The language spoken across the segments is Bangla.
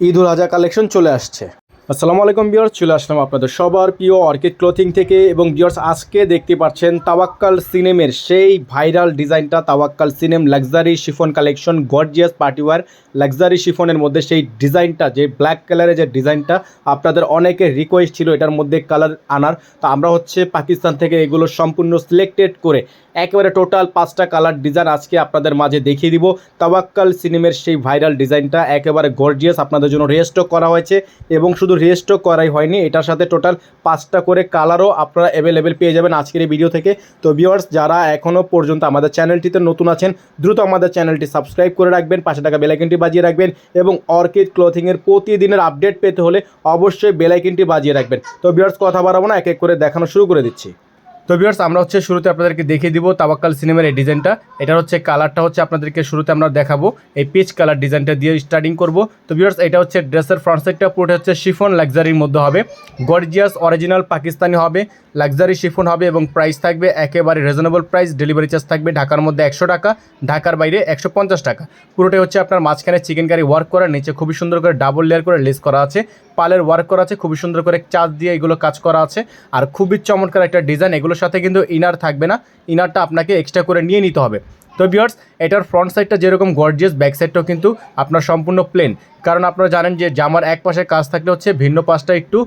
ঈদুল আজহা কালেকশন চলে আসছে। আসসালামু আলাইকুম ভিউয়ার্স, চলে আসলাম আপনাদের সবার প্রিয় অর্কিড ক্লোথিং থেকে। এবং ভিউয়ার্স, আজকে দেখতে পাচ্ছেন তাওয়াক্কাল সিনেমের সেই ভাইরাল ডিজাইনটা, তাওয়াক্কাল সিনেম luxury chiffon collection, gorgeous party wear luxury শিফনের মধ্যে সেই ডিজাইনটা, যে ব্ল্যাক কালারের যে ডিজাইনটা আপনাদের অনেকের রিকোয়েস্ট ছিল এটার মধ্যে কালার আনার। তো আমরা পাকিস্তান থেকে এগুলো সম্পূর্ণ সিলেক্টেড করে একেবারে টোটাল 5টা কালার ডিজাইন আজকে আপনাদের মাঝে দেখিয়ে দিব। তাওয়াক্কাল সিনেমের সেই ভাইরাল ডিজাইনটা একেবারে গর্জিয়াস আপনাদের জন্য রেস্টক করা হয়েছে, এবং শুধু রেস্টক করাই হয়নি, এটার সাথে টোটাল 5টা করে কালারও আপনারা অ্যাভেলেবেল পেয়ে যাবেন আজকের এই ভিডিও থেকে। তো ভিউয়ার্স, যারা এখনও পর্যন্ত আমাদের চ্যানেলটিতে নতুন আছেন, দ্রুত আমাদের চ্যানেলটি সাবস্ক্রাইব করে রাখবেন, পাশে থাকা বেল আইকনটি বাজিয়ে রাখবেন, এবং অর্কিড ক্লোথিংয়ের প্রতিদিনের আপডেট পেতে হলে অবশ্যই বেল আইকনটি বাজিয়ে রাখবেন। তো ভিউয়ার্স, কথা বাড়াবো না, এক এক করে দেখানো শুরু করে দিচ্ছি। তো ভিউয়ার্স, আমরা শুরুতে আপনাদেরকে দেখিয়ে দিব তাওয়াক্কাল সিনেমের এই ডিজাইনটা। এটার কালারটা আপনাদেরকে শুরুতে আমরা দেখাবো, এই পিচ কালার ডিজাইনটা দিয়ে স্টার্টিং করব। তো ভিউয়ার্স, এটা ড্রেসের ফ্রন্ট সাইডটা পুরোটা শিফন লাক্সারির মধ্যে হবে, গর্জিয়াস অরিজিনাল পাকিস্তানি হবে, লাক্সারি শিফন হবে, এবং প্রাইস থাকবে একেবারে রিজনেবল প্রাইস। ডেলিভারি চার্জ থাকবে ঢাকার মধ্যে 100 টাকা, ঢাকার বাইরে 150 টাকা। পুরোটাই আপনার মাঝখানে চিকেন কারি ওয়ার্ক করা, নিচে খুবই সুন্দর করে ডাবল লেয়ার করে লেস করা আছে, পালের ওয়ার্ক করা আছে, খুবই সুন্দর করে চার্জ দিয়ে এগুলো কাজ করা আছে। আর খুবই চমৎকার একটা ডিজাইন। এগুলোর সাথে কিন্তু ইনার থাকবে না, ইনারটা আপনাকে এক্সট্রা করে নিয়ে নিতে হবে। তো ভিউয়ার্স, এটার ফ্রন্ট সাইডটা যেরকম গর্জিয়াস, ব্যাক সাইডটাও কিন্তু আপনার সম্পূর্ণ প্লেন, কারণ আপনারা জানেন যে জামার এক পাশে কাজ থাকলে ভিন্ন পাশটা একটু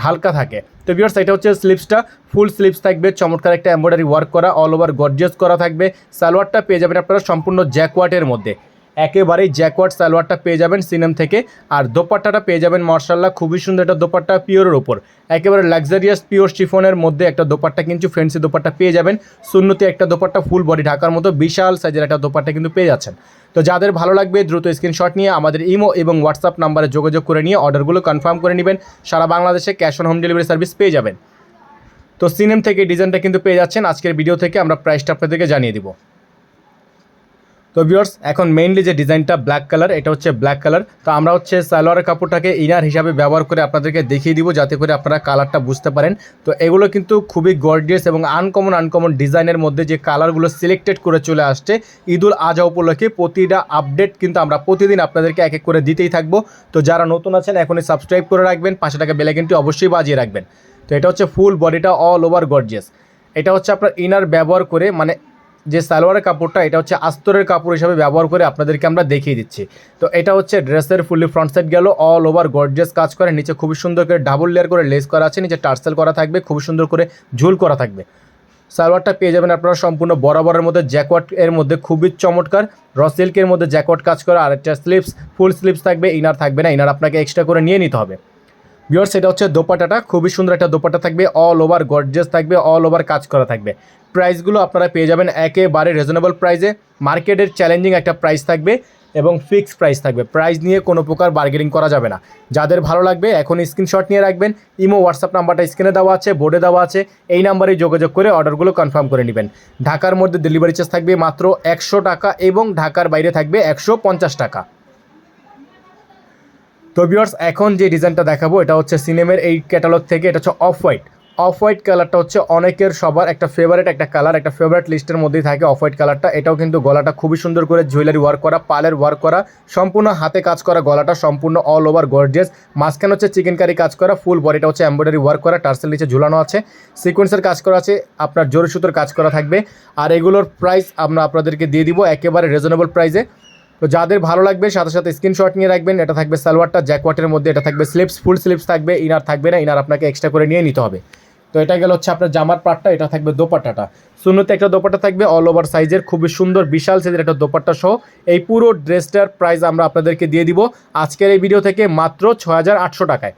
হালকা থাকে। তো ভিউয়ার্স, এটা স্লিপসটা ফুল স্লিপস থাকবে, চমৎকার একটা এমব্রয়ডারি ওয়ার্ক করা, অল ওভার গর্জিয়াস করা থাকবে। সালোয়ারটা পেয়ে যাবেন আপনারা সম্পূর্ণ জ্যাকওয়াটের মধ্যে, একেবারেই জ্যাকওয়াট সালোয়ারটা পেয়ে যাবেন সিনেম থেকে। আর দোপাট্টাটা পেয়ে যাবেন মাশাআল্লাহ, খুবই সুন্দর একটা দোপাট্টা, পিওরের ওপর একেবারে লাক্সারিয়াস পিওর শিফনের মধ্যে একটা দোপাট্টা, কিন্তু ফ্যান্সি দোপাট্টা পেয়ে যাবেন। সুন্নতি একটা দোপাট্টা, ফুল বডি ঢাকার মতো বিশাল সাইজের একটা দোপাট্টা কিন্তু পেয়ে যাচ্ছেন। তো যাদের ভালো লাগবে দ্রুত স্ক্রিনশট নিয়ে আমাদের ইমো এবং হোয়াটসঅ্যাপ নাম্বারে যোগাযোগ করে নিয়ে অর্ডারগুলো কনফার্ম করে নেবেন। সারা বাংলাদেশে cash on home delivery service পেয়ে যাবেন। তো সিনেম থেকে ডিজাইনটা কিন্তু পেয়ে যাচ্ছেন। আজকের ভিডিও থেকে আমরা প্রাইসটা আপনাদেরকে জানিয়ে দিব। তো ভিউয়ার্স, এখন মেইনলি যে ডিজাইনটা ব্ল্যাক কালার, এটা ব্ল্যাক কালার। তো আমরা সালোয়ারের কাপড়টাকে ইনার হিসাবে ব্যবহার করে আপনাদেরকে দেখিয়ে দিব, যাতে করে আপনারা কালারটা বুঝতে পারেন। তো এগুলো কিন্তু খুবই গর্জিয়াস এবং আনকমন ডিজাইনের মধ্যে যে কালারগুলো সিলেক্টেড করে চলে আসছে ঈদুল আজহা উপলক্ষে। প্রতিটা আপডেট কিন্তু আমরা প্রতিদিন আপনাদেরকে এক এক করে দিতেই থাকবো। তো যারা নতুন আছেন এখনই সাবস্ক্রাইব করে রাখবেন, পাশে থাকা বেল আইকনটি অবশ্যই বাজিয়ে রাখবেন। তো এটা ফুল বডিটা অল ওভার গর্জিয়াস। এটা আপনার ইনার ব্যবহার করে, মানে যে সালোয়ারের কাপড়টা, এটা আস্তরের কাপড় হিসাবে ব্যবহার করে আপনাদেরকে আমরা দেখিয়ে দিচ্ছি। তো এটা ড্রেসের ফুললি ফ্রন্ট সাইড গেল, অল ওভার গর্জিয়াস কাজ করে, নিচে খুবই সুন্দর করে ডাবল লেয়ার করে লেস করা আছে, নিচে টার্সেল করা থাকবে, খুবই সুন্দর করে ঝুল করা থাকবে। সালোয়ারটা পেয়ে যাবেন আপনারা সম্পূর্ণ বরাবরের মধ্যে জ্যাকওয়াট এর মধ্যে, খুবই চমৎকার র সিল্কের মধ্যে জ্যাকওয়াট কাজ করা। আর একটা স্লিপস, ফুল স্লিপস থাকবে, ইনার থাকবে না, ইনার আপনাকে এক্সট্রা করে নিয়ে নিতে হবে। ভিউয়ার্স, এটা দোপাট্টাটা খুবই সুন্দর একটা দোপাট্টা থাকবে, অল ওভার গর্জিয়াস থাকবে, অল ওভার কাজ করা থাকবে। প্রাইসগুলো আপনারা পেয়ে যাবেন একেবারে রিজনেবল প্রাইসে, মার্কেটের চ্যালেঞ্জিং একটা প্রাইস থাকবে এবং ফিক্সড প্রাইস থাকবে। প্রাইস নিয়ে কোনো প্রকার বার্গেনিং করা যাবে না। যাদের ভালো লাগবে এখন স্ক্রিনশট নিয়ে রাখবেন, ইমো হোয়াটসঅ্যাপ নাম্বারটা স্ক্রিনে দেওয়া আছে, বোর্ডে দেওয়া আছে, এই নাম্বারে যোগাযোগ করে অর্ডারগুলো কনফার্ম করে নেবেন। ঢাকার মধ্যে ডেলিভারি চার্জ থাকবে মাত্র 100 টাকা, এবং ঢাকার বাইরে থাকবে 150 টাকা। তো ভিউয়ার্স, এখন যে ডিজাইনটা দেখাবো এটা সিনেমের এই ক্যাটালগ থেকে। এটা অফ হোয়াইট কালারটা অনেকের সবার একটা ফেভারিট একটা কালার, একটা ফেভারিট লিস্টের মধ্যেই থাকে অফ হোয়াইট কালারটা। এটাও কিন্তু গলাটা খুবই সুন্দর করে জুয়েলারি ওয়ার্ক করা, পালের ওয়ার্ক করা, সম্পূর্ণ হাতে কাজ করা, গলাটা সম্পূর্ণ অল ওভার গর্জিয়াস, মাঝখানে চিকেন কারি কাজ করা, ফুল বডিটা এমব্রয়ডারি ওয়ার্ক করা, টার্সেল নিচে ঝুলানো আছে, সিকোয়েন্সের কাজ করা আছে, আপনার জরি সুতোর কাজ করা থাকবে। আর এগুলোর প্রাইস আমরা আপনাদেরকে দিয়ে দিব একেবারে রিজনেবল প্রাইসে। তো যাদের ভালো লাগবে সাথে সাথে স্ক্রিনশট নিয়ে রাখবেন। এটা থাকবে সালোয়ারটা জ্যাকওয়াটের মধ্যে, এটা থাকবে স্লিপস, ফুল স্লিপস থাকবে, ইনার থাকবে না, ইনার আপনাকে এক্সট্রা করে নিয়ে নিতে হবে। তো এটা গেল আপনার জামার পার্টটা। এটা থাকবে দোপাট্টাটা, সুন্নতে একটা দোপাট্টা থাকবে অল ওভার সাইজের, খুবই সুন্দর বিশাল সাইজের একটা দোপাট্টা সহ। এই পুরো ড্রেসটার প্রাইস আমরা আপনাদেরকে দিয়ে দিব আজকের এই ভিডিও থেকে মাত্র 6800 টাকায়,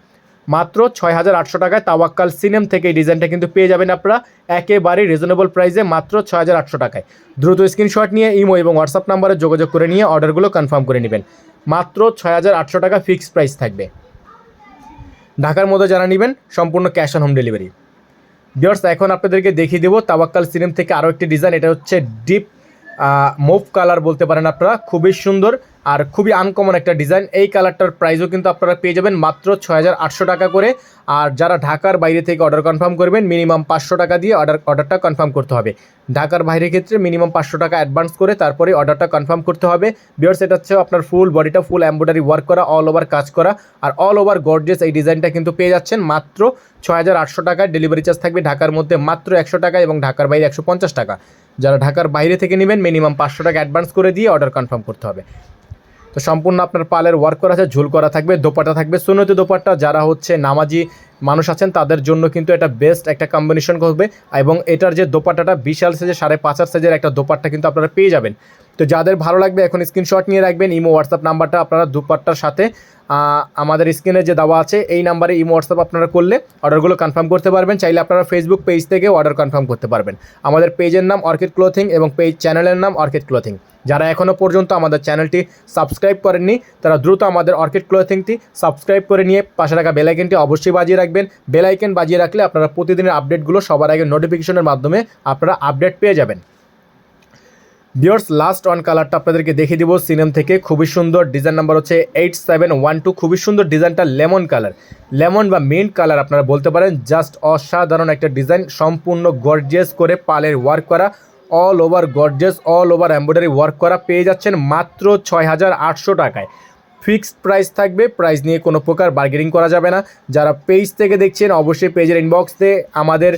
মাত্র 6800 টাকায়। তাওয়াক্কাল সিনেম থেকে এই ডিজাইনটা কিন্তু পেয়ে যাবেন আপনারা একেবারে রিজনেবল প্রাইসে, মাত্র 6800 টাকায়। দ্রুত স্ক্রিনশট নিয়ে ইমো এবং হোয়াটসঅ্যাপ নাম্বারে যোগাযোগ করে নিয়ে অর্ডারগুলো কনফার্ম করে নেবেন। মাত্র 6800 টাকা ফিক্সড প্রাইস থাকবে। ঢাকার মধ্যে যারা নেবেন সম্পূর্ণ cash on home delivery. Viewers, এখন আপনাদেরকে দেখিয়ে দেবো তাওয়াক্কাল সিনেম থেকে আরও একটি ডিজাইন। এটা ডিপ মুভ কালার বলতে পারেন আপনারা, খুবই সুন্দর। আর খুবই আনকমন একটা ডিজাইন। এই কালারটার প্রাইসও কিন্তু আপনারা পেয়ে যাবেন মাত্র 6,800 টাকা করে। আর যারা ঢাকার বাইরে থেকে অর্ডার কনফার্ম করবেন মিনিমাম 500 টাকা দিয়ে অর্ডারটা কনফার্ম করতে হবে। ঢাকার বাইরের ক্ষেত্রে মিনিমাম 500 টাকা অ্যাডভান্স করে তারপরে অর্ডারটা কনফার্ম করতে হবে। ভিউয়ার্স, এটা হচ্ছে আপনার ফুল বডিটা ফুল এমব্রয়ডারি ওয়ার্ক করা, অল ওভার কাজ করা আর অল ওভার গর্জিয়াস এই ডিজাইনটা কিন্তু পেয়ে যাচ্ছেন মাত্র 6,800 টাকায়। ডেলিভারি চার্জ থাকবে ঢাকার মধ্যে মাত্র 100 টাকা এবং ঢাকার বাইরে 150 টাকা। যারা ঢাকার বাইরে থেকে নেবেন মিনিমাম 500 টাকা অ্যাডভান্স করে দিয়ে অর্ডার কনফার্ম করতে হবে। তো সম্পূর্ণ আপনার পালের ওয়ার্ক করা আছে, ঝুল করা থাকবে, দোপাট্টা থাকবে সুন্নতি দোপাট্টা। যারা হচ্ছে নামাজি মানুষ আছেন তাদের জন্য কিন্তু এটা বেস্ট একটা কম্বিনেশন হবে। এবং এটার যে দোপাট্টাটা বিশাল সাইজের 5.5 সাইজের একটা দোপাট্টা কিন্তু আপনারা পেয়ে যাবেন। তো যাদের ভালো লাগবে এখন স্ক্রিনশট নিয়ে রাখবেন। ইমো হোয়াটসঅ্যাপ নাম্বারটা আপনারা দোপাট্টার সাথে আমাদের স্ক্রিনে যে দেওয়া আছে এই নাম্বারে ইমো হোয়াটসঅ্যাপ আপনারা করলে অর্ডারগুলো কনফার্ম করতে পারবেন। চাইলে আপনারা ফেসবুক পেজ থেকে অর্ডার কনফার্ম করতে পারবেন। আমাদের পেজের নাম অর্কিড ক্লোথিং এবং পেজ চ্যানেলের নাম অর্কিড ক্লোথিং। যারা এখনও পর্যন্ত আমাদের চ্যানেলটি সাবস্ক্রাইব করেননি তারা দ্রুত আমাদের অর্কিড ক্লোথিংটি সাবস্ক্রাইব করে নিয়ে পাশে রাখা বেল আইকনটি অবশ্যই বাজিয়ে রাখবেন। বেল আইকন বাজিয়ে রাখলে আপনারা প্রতিদিনের আপডেটগুলো সবার আগে নোটিফিকেশনের মাধ্যমে আপনারা আপডেট পেয়ে যাবেন। ভিউয়ার্স, লাস্ট অন কালারটা আপনাদেরকে দেখিয়ে দিব সিনেম থেকে। খুবই সুন্দর ডিজাইন নাম্বার হচ্ছে 8712। খুবই সুন্দর ডিজাইনটা, লেমন কালার, লেমন বা মিন্ট কালার আপনারা বলতে পারেন। জাস্ট অসাধারণ একটা ডিজাইন, সম্পূর্ণ গর্জিয়াস করে পালের ওয়ার্ক করা, all over gorgeous, all over embroidery work করা পেয়ে যাচ্ছেন মাত্র 6,800 টাকায়। ফিক্সড প্রাইস থাকবে, প্রাইস নিয়ে কোনো প্রকার বার্গেনিং করা যাবে না। যারা পেজ থেকে দেখছেন অবশ্যই পেজের ইনবক্সে আমাদের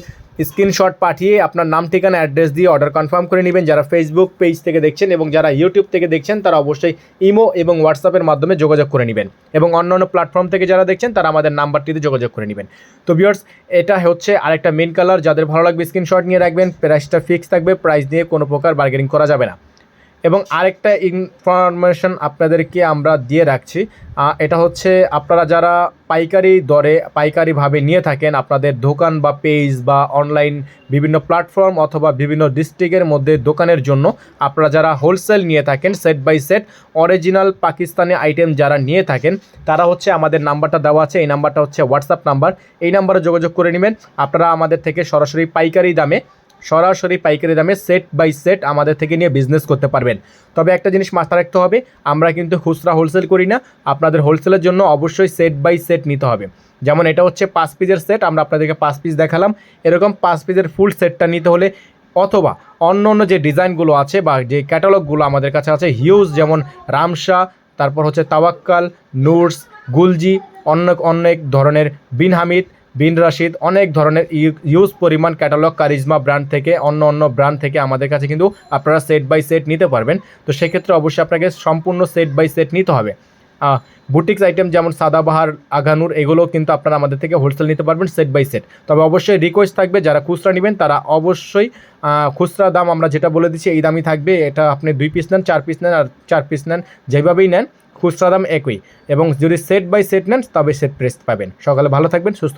স্ক্রিনশট পাঠিয়ে আপনার নাম ঠিকানা অ্যাড্রেস দিয়ে অর্ডার কনফার্ম করে নেবেন। যারা ফেসবুক পেজ থেকে দেখছেন এবং যারা ইউটিউব থেকে দেখছেন তারা অবশ্যই ইমো এবং হোয়াটসঅ্যাপের মাধ্যমে যোগাযোগ করে নেবেন। এবং অন্যান্য প্ল্যাটফর্ম থেকে যারা দেখছেন তারা আমাদের নাম্বারটিতে যোগাযোগ করে নেবেন। তো ভিউয়ার্স, এটা হচ্ছে আরেকটা মেন কালার। যাদের ভালো লাগবে স্ক্রিনশট নিয়ে রাখবেন। প্রাইসটা ফিক্স থাকবে, প্রাইস নিয়ে কোনো প্রকার বার্গেনিং করা যাবে না। এবং আরেকটা ইনফরমেশন আপনাদেরকে আমরা দিয়ে রাখছি, এটা হচ্ছে আপনারা যারা পাইকারি দরে পাইকারিভাবে নিয়ে থাকেন আপনাদের দোকান বা পেজ বা অনলাইন বিভিন্ন প্ল্যাটফর্ম অথবা বিভিন্ন ডিস্ট্রিক্টের মধ্যে দোকানের জন্য আপনারা যারা হোলসেল নিয়ে থাকেন set by set original Pakistani item যারা নিয়ে থাকেন তারা হচ্ছে আমাদের নাম্বারটা দেওয়া আছে, এই নাম্বারটা হচ্ছে হোয়াটসঅ্যাপ নাম্বার। এই নাম্বারে যোগাযোগ করে নেবেন। আপনারা আমাদের থেকে সরাসরি পাইকারি দামে সেট বাই সেট আমাদের থেকে নিয়ে বিজনেস করতে পারবেন। তবে একটা জিনিস মাথায় রাখতে হবে, আমরা কিন্তু খুচরা হোলসেল করি না। আপনাদের হোলসেলের জন্য অবশ্যই সেট বাই সেট নিতে হবে। যেমন এটা হচ্ছে 5 পিসের সেট, আমরা আপনাদেরকে 5 পিস দেখালাম। এরকম 5 পিসের ফুল সেটটা নিতে হলে অথবা অন্য অন্য যে ডিজাইনগুলো আছে বা যে ক্যাটালগুলো আমাদের কাছে আছে হিউজ, যেমন রামশা, তারপর হচ্ছে তাওয়াক্কাল, নুরস, গুলজি, অনেক ধরনের বিন হামিদ, বিন রাশিদ, অনেক ধরনের ইউজ পরিমাণ ক্যাটালগ কারিজমা ব্র্যান্ড থেকে অন্য ব্র্যান্ড থেকে আমাদের কাছে কিন্তু আপনারা সেট বাই সেট নিতে পারবেন। তো সেক্ষেত্রে অবশ্যই আপনাকে সম্পূর্ণ সেট বাই সেট নিতে হবে। বুটিক্স আইটেম যেমন সাদাবাহার, আগানুর, এগুলো কিন্তু আপনারা আমাদের থেকে হোলসেল নিতে পারবেন সেট বাই সেট। তবে অবশ্যই রিকোয়েস্ট থাকবে যারা খুচরা নেবেন তারা অবশ্যই খুচরা দাম আমরা যেটা বলে দিচ্ছি এই দামই থাকবে। এটা আপনি 2 পিস নেন, 4 পিস নেন আর 4 পিস নেন, যেভাবেই নেন খুচরা দাম একই। এবং যদি সেট বাই সেট নেন তবে সেট প্রাইস পাবেন। সকালে ভালো থাকবেন, সুস্থ